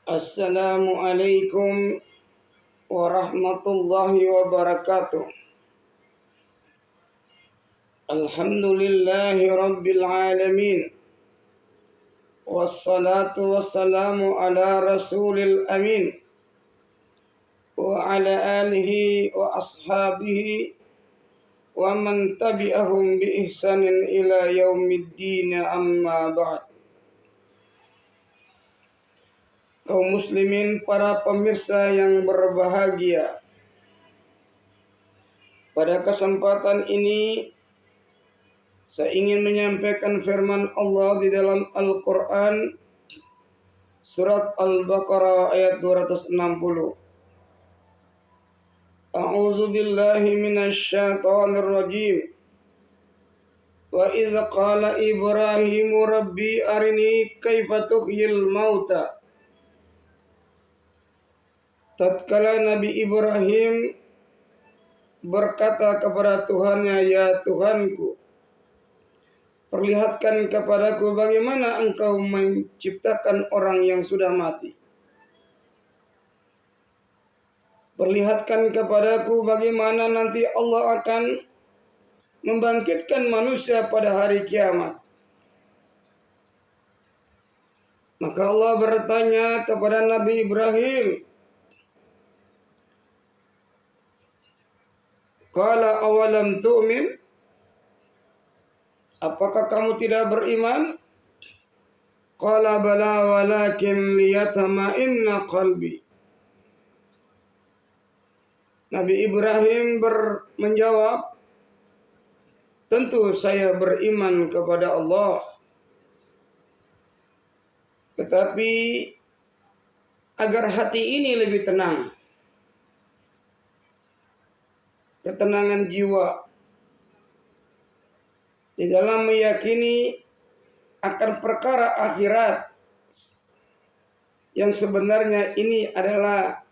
Assalamualaikum warahmatullahi wabarakatuh. Alhamdulillahi rabbil alamin. Wassalatu wassalamu ala rasulil amin. Wa ala alihi wa ashabihi wa man tabi'ahum bi ihsanin ila yaumiddin, amma ba'd. Kaum muslimin, para pemirsa yang berbahagia, pada kesempatan ini saya ingin menyampaikan firman Allah di dalam Al-Quran surat Al-Baqarah ayat 260. A'udzu billahi minasy syaithanir rajim. Wa idz qala Ibrahimu rabbi arini kaifa tuhyil mauta. Tatkala Nabi Ibrahim berkata kepada Tuhannya, ya Tuhanku, perlihatkan kepadaku bagaimana engkau menciptakan orang yang sudah mati. Perlihatkan kepadaku bagaimana nanti Allah akan membangkitkan manusia pada hari kiamat. Maka Allah bertanya kepada Nabi Ibrahim, qala awalam tu'min? Apakah kamu tidak beriman? Qala bala walakin liyatma'inna qalbi. Nabi Ibrahim menjawab, tentu saya beriman kepada Allah. Tetapi agar hati ini lebih tenang, ketenangan jiwa di dalam meyakini akan perkara akhirat yang sebenarnya ini adalah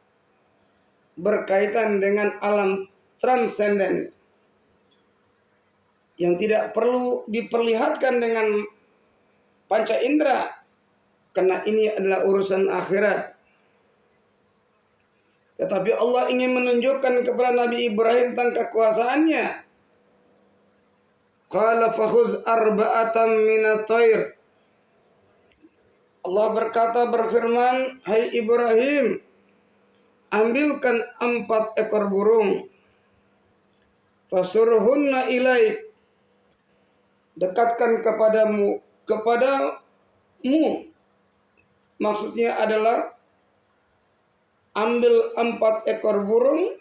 berkaitan dengan alam transenden yang tidak perlu diperlihatkan dengan panca indera, karena ini adalah urusan akhirat. Tetapi Allah ingin menunjukkan kepada Nabi Ibrahim tentang kekuasaannya. Qala fakhuz arba'atan minat thair. Allah berfirman, hai Ibrahim, ambilkan 4 ekor burung. Fasurhunna ilaik. Dekatkan kepadamu. Maksudnya adalah ambil 4 ekor burung,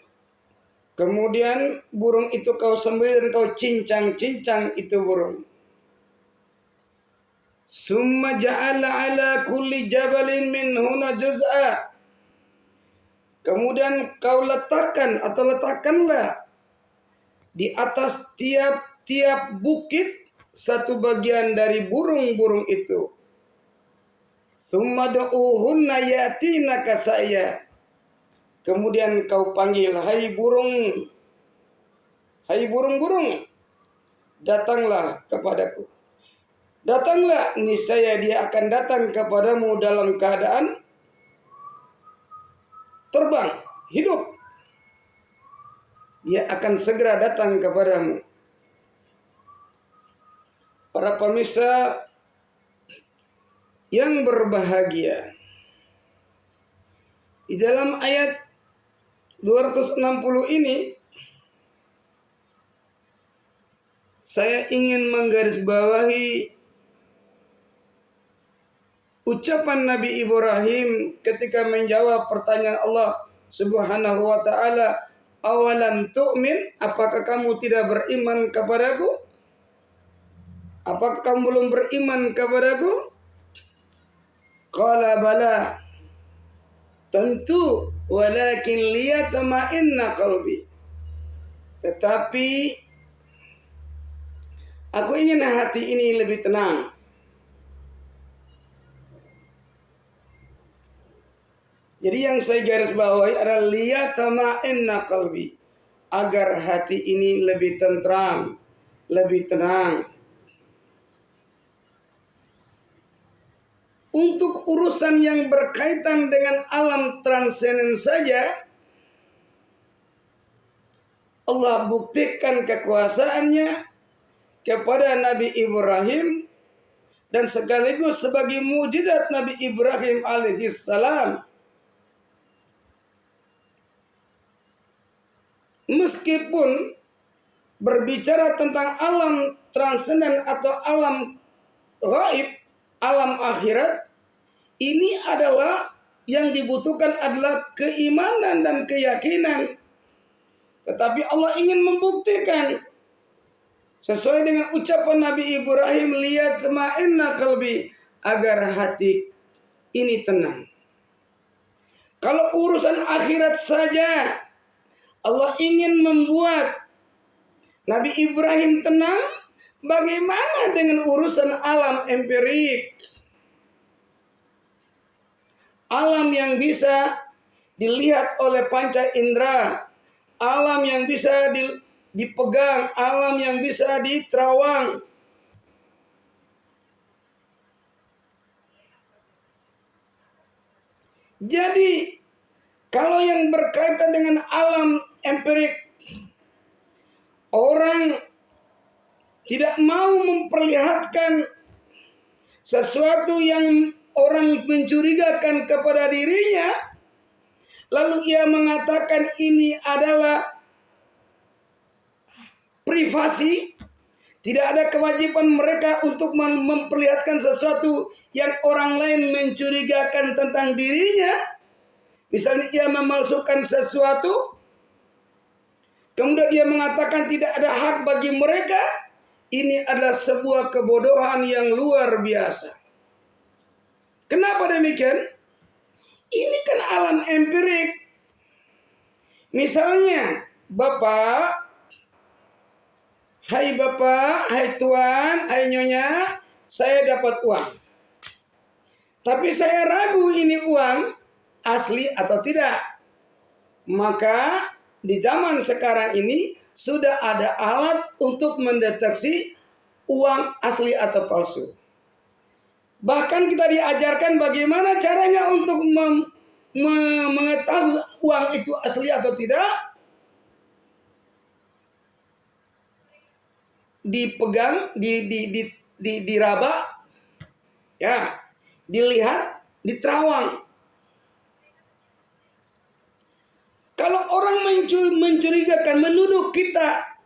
kemudian burung itu kau sembelih dan kau cincang-cincang itu burung. Summa ja'ala ala kulli jabalin minhuna juz'a. Kemudian kau letakkanlah di atas tiap-tiap bukit satu bagian dari burung-burung itu. Summa du'uhunna yatinaka saya. Kemudian kau panggil, hai burung-burung, datanglah kepadaku. Datanglah, niscaya dia akan datang kepadamu dalam keadaan terbang, hidup. Dia akan segera datang kepadamu. Para pemirsa yang berbahagia, di dalam ayat 260 ini saya ingin menggarisbawahi ucapan Nabi Ibrahim ketika menjawab pertanyaan Allah Subhanahu wa ta'ala, awalam tu'min? Apakah kamu tidak beriman kepadaku? Apakah kamu belum beriman kepadaku? Qala bala, tentu, walakin liyatma'inna qalbi. Tetapi aku ingin hati ini lebih tenang. Jadi yang saya garis bawahi adalah liyatma'inna qalbi, agar hati ini lebih tentram, lebih tenang. untuk urusan yang berkaitan dengan alam transenden saja, Allah buktikan kekuasaannya kepada Nabi Ibrahim, dan sekaligus sebagai mukjizat Nabi Ibrahim alaihissalam. Meskipun berbicara tentang alam transenden atau alam gaib, alam akhirat, ini adalah yang dibutuhkan adalah keimanan dan keyakinan. Tetapi Allah ingin membuktikan sesuai dengan ucapan Nabi Ibrahim, liyatma'inna qalbi, agar hati ini tenang. Kalau urusan akhirat saja Allah ingin membuat Nabi Ibrahim tenang, bagaimana dengan urusan alam empirik? Alam yang bisa dilihat oleh panca indera, alam yang bisa dipegang, alam yang bisa diterawang. Jadi kalau yang berkaitan dengan alam empirik, orang tidak mau memperlihatkan sesuatu yang orang mencurigakan kepada dirinya, lalu ia mengatakan ini adalah privasi, tidak ada kewajiban mereka untuk memperlihatkan sesuatu yang orang lain mencurigakan tentang dirinya. Misalnya ia memalsukan sesuatu, kemudian dia mengatakan tidak ada hak bagi mereka. Ini adalah sebuah kebodohan yang luar biasa. Kenapa demikian? Ini kan alam empirik. Misalnya, Bapak, hai Tuan, hai Nyonya, saya dapat uang. Tapi saya ragu ini uang asli atau tidak. Maka di zaman sekarang ini sudah ada alat untuk mendeteksi uang asli atau palsu. Bahkan kita diajarkan bagaimana caranya untuk mengetahui uang itu asli atau tidak. Dipegang, diraba, ya, dilihat, diterawang. Kalau orang mencurigakan, menuduh kita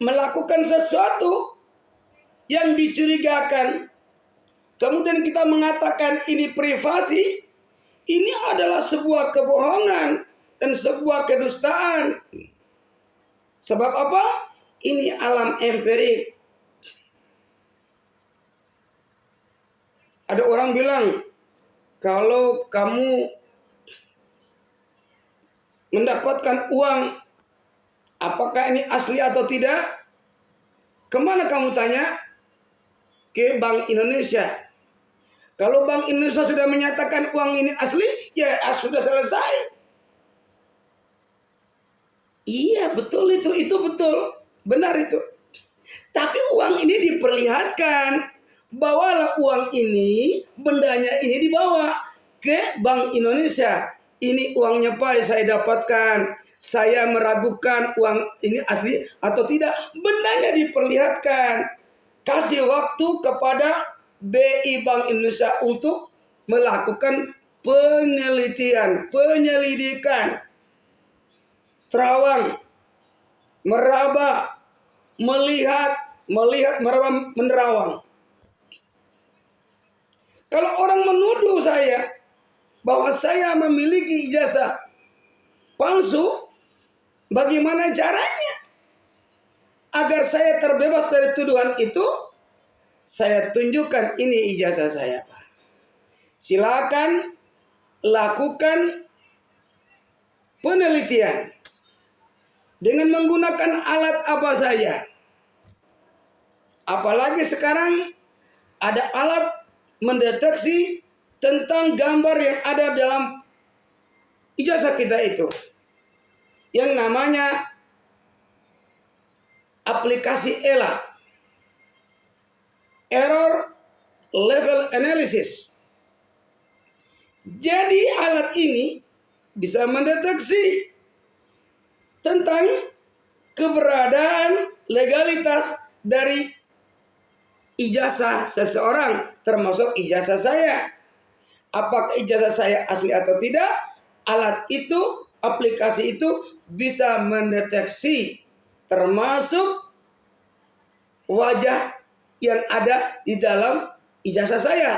melakukan sesuatu yang dicurigakan, kemudian kita mengatakan ini privasi, ini adalah sebuah kebohongan dan sebuah kedustaan. Sebab apa? Ini alam empirik. Ada orang bilang, kalau kamu mendapatkan uang, apakah ini asli atau tidak? Kemana kamu tanya? Ke Bank Indonesia. Kalau Bank Indonesia sudah menyatakan uang ini asli, ya sudah selesai. Iya, betul itu betul, benar itu. Tapi uang ini diperlihatkan, bawalah uang ini, bendanya ini dibawa ke Bank Indonesia. Ini uangnya Pak, saya dapatkan. Saya meragukan uang ini asli atau tidak. Bendanya diperlihatkan. Kasih waktu kepada BI Bank Indonesia untuk melakukan penelitian, penyelidikan, terawang, meraba, melihat, meraba, menerawang. Kalau orang menuduh saya bahwa saya memiliki ijazah palsu, bagaimana caranya agar saya terbebas dari tuduhan itu? Saya tunjukkan ini ijazah saya, Pak. Silakan lakukan penelitian dengan menggunakan alat apa saja. Apalagi sekarang ada alat mendeteksi tentang gambar yang ada dalam ijazah kita itu, yang namanya aplikasi ELA, Error Level Analysis. Jadi alat ini bisa mendeteksi tentang keberadaan legalitas dari ijazah seseorang, termasuk ijazah saya. Apakah ijazah saya asli atau tidak? Alat itu, aplikasi itu bisa mendeteksi termasuk wajah yang ada di dalam ijazah saya.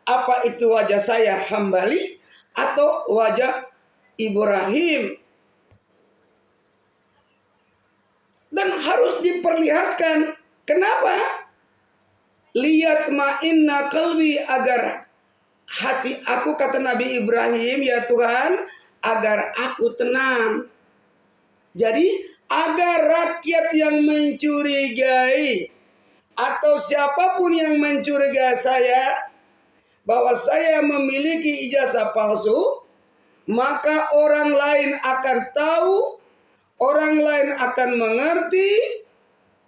Apa itu wajah saya Hambali atau wajah Ibrahim? Dan harus diperlihatkan. Kenapa? Lihat ma'inna qalbi, agar hati aku, kata Nabi Ibrahim, ya Tuhan, agar aku tenang. Jadi agar rakyat yang mencurigai atau siapapun yang mencurigai saya bahwa saya memiliki ijazah palsu, maka orang lain akan tahu, orang lain akan mengerti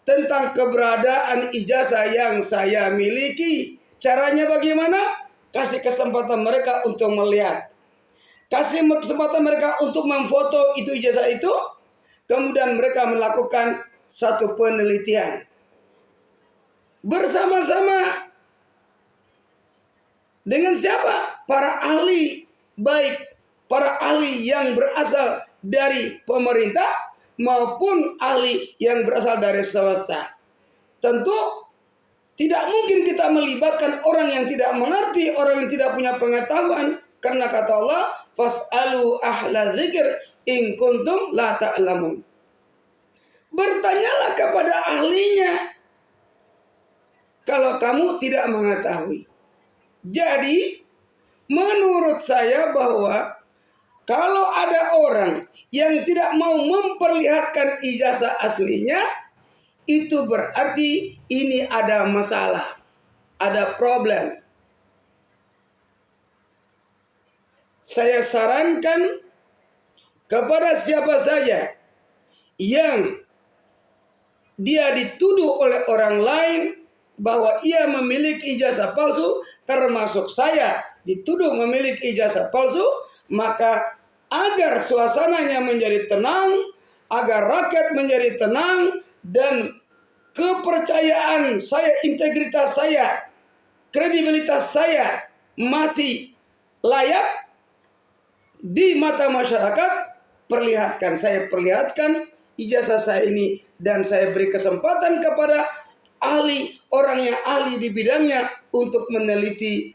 tentang keberadaan ijazah yang saya miliki. Caranya bagaimana? Kasih kesempatan mereka untuk melihat. Kasih kesempatan mereka untuk memfoto itu ijazah itu. Kemudian mereka melakukan satu penelitian bersama-sama dengan siapa? Para ahli, baik para ahli yang berasal dari pemerintah maupun ahli yang berasal dari swasta. Tentu tidak mungkin kita melibatkan orang yang tidak mengerti, orang yang tidak punya pengetahuan. Karena kata Allah, fas'alu ahla dzikr in kuntum la ta'lamun. Bertanyalah kepada ahlinya kalau kamu tidak mengetahui. Jadi menurut saya bahwa kalau ada orang yang tidak mau memperlihatkan ijazah aslinya, itu berarti ini ada masalah, ada problem. Saya sarankan kepada siapa saja yang dia dituduh oleh orang lain bahwa ia memiliki ijazah palsu, termasuk saya dituduh memiliki ijazah palsu, maka agar suasananya menjadi tenang, agar rakyat menjadi tenang, dan kepercayaan saya, integritas saya, kredibilitas saya masih layak di mata masyarakat, saya perlihatkan ijazah saya ini, dan saya beri kesempatan kepada ahli, orang yang ahli di bidangnya untuk meneliti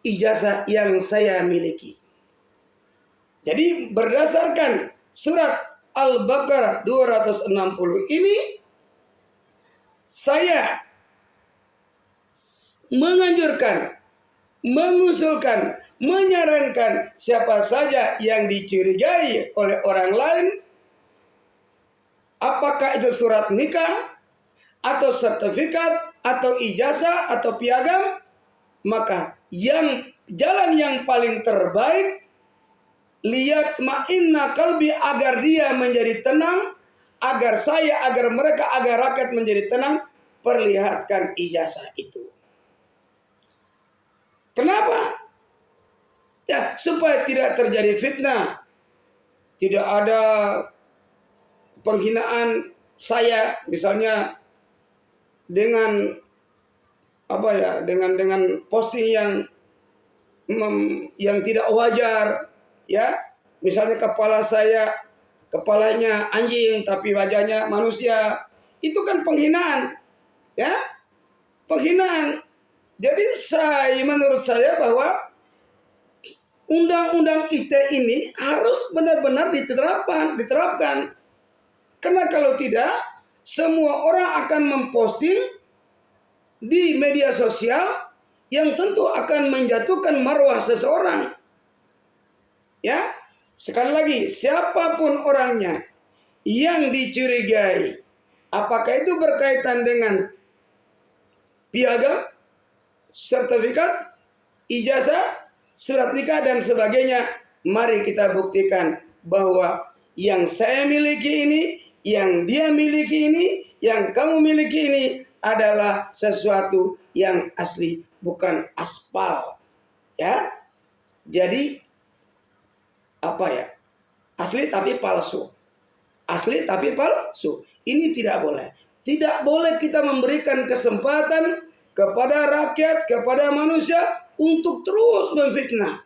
ijazah yang saya miliki. Jadi berdasarkan surat Al-Baqarah 260 ini, saya menganjurkan, mengusulkan, menyarankan siapa saja yang dicurigai oleh orang lain, apakah itu surat nikah atau sertifikat atau ijazah atau piagam, maka jalan yang paling terbaik, lihat ma'inna qalbi, agar dia menjadi tenang, agar saya, agar mereka, agar rakyat menjadi tenang, perlihatkan ijazah itu. Kenapa? Ya, supaya tidak terjadi fitnah, tidak ada penghinaan saya, misalnya dengan dengan posting yang tidak wajar, ya. Misalnya kepalanya anjing tapi wajahnya manusia, itu kan penghinaan, ya, penghinaan. Jadi menurut saya bahwa undang-undang ITE ini harus benar-benar diterapkan. Karena kalau tidak, semua orang akan memposting di media sosial yang tentu akan menjatuhkan marwah seseorang. Ya, sekali lagi, siapapun orangnya yang dicurigai, apakah itu berkaitan dengan piagam, sertifikat, ijazah, surat nikah dan sebagainya, mari kita buktikan bahwa yang saya miliki ini, yang dia miliki ini, yang kamu miliki ini adalah sesuatu yang asli, bukan aspal. Ya, jadi apa ya? Asli tapi palsu. Asli tapi palsu. Ini tidak boleh. Tidak boleh kita memberikan kesempatan kepada rakyat, kepada manusia untuk terus memfitnah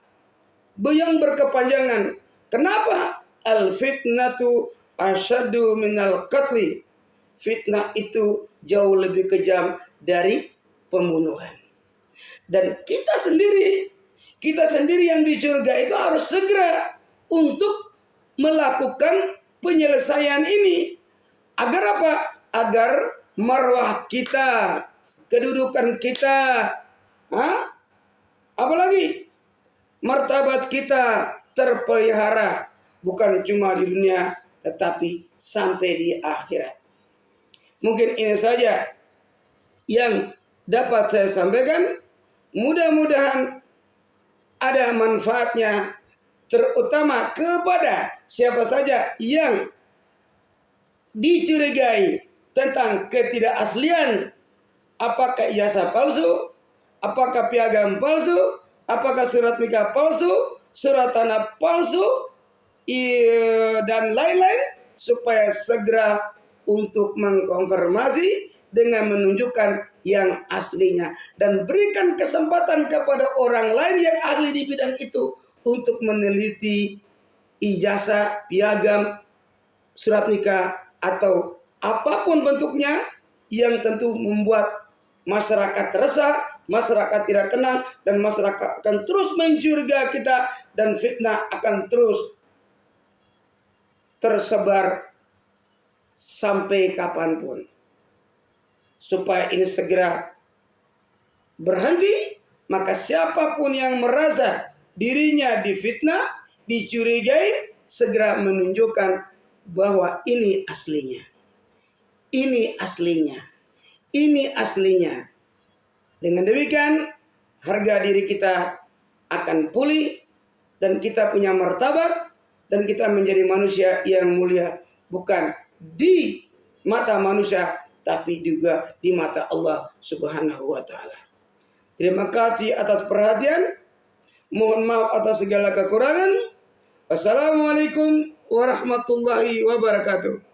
yang berkepanjangan. Kenapa? Al-fitnatu asyaddu minal qatli. Fitnah itu jauh lebih kejam dari pembunuhan. Dan kita sendiri yang di surga itu harus segera untuk melakukan penyelesaian ini. Agar apa? Agar marwah kita, kedudukan kita, apalagi martabat kita terpelihara. Bukan cuma di dunia, tetapi sampai di akhirat. Mungkin ini saja yang dapat saya sampaikan. Mudah-mudahan ada manfaatnya, terutama kepada siapa saja yang dicurigai tentang ketidakaslian, apakah ijazah palsu, apakah piagam palsu, apakah surat nikah palsu, surat tanah palsu, dan lain-lain, supaya segera untuk mengkonfirmasi dengan menunjukkan yang aslinya, dan berikan kesempatan kepada orang lain yang ahli di bidang itu untuk meneliti ijazah, piagam, surat nikah, atau apapun bentuknya yang tentu membuat masyarakat resah, masyarakat tidak tenang, dan masyarakat akan terus mencurigai kita, dan fitnah akan terus tersebar sampai kapanpun. Supaya ini segera berhenti, maka siapapun yang merasa dirinya difitnah, dicurigai, segera menunjukkan bahwa ini aslinya. Ini aslinya. Ini aslinya. Dengan demikian, harga diri kita akan pulih, dan kita punya martabat, dan kita menjadi manusia yang mulia, bukan di mata manusia, tapi juga di mata Allah Subhanahu wa Ta'ala. Terima kasih atas perhatian. Mohon maaf atas segala kekurangan. Wassalamualaikum warahmatullahi wabarakatuh.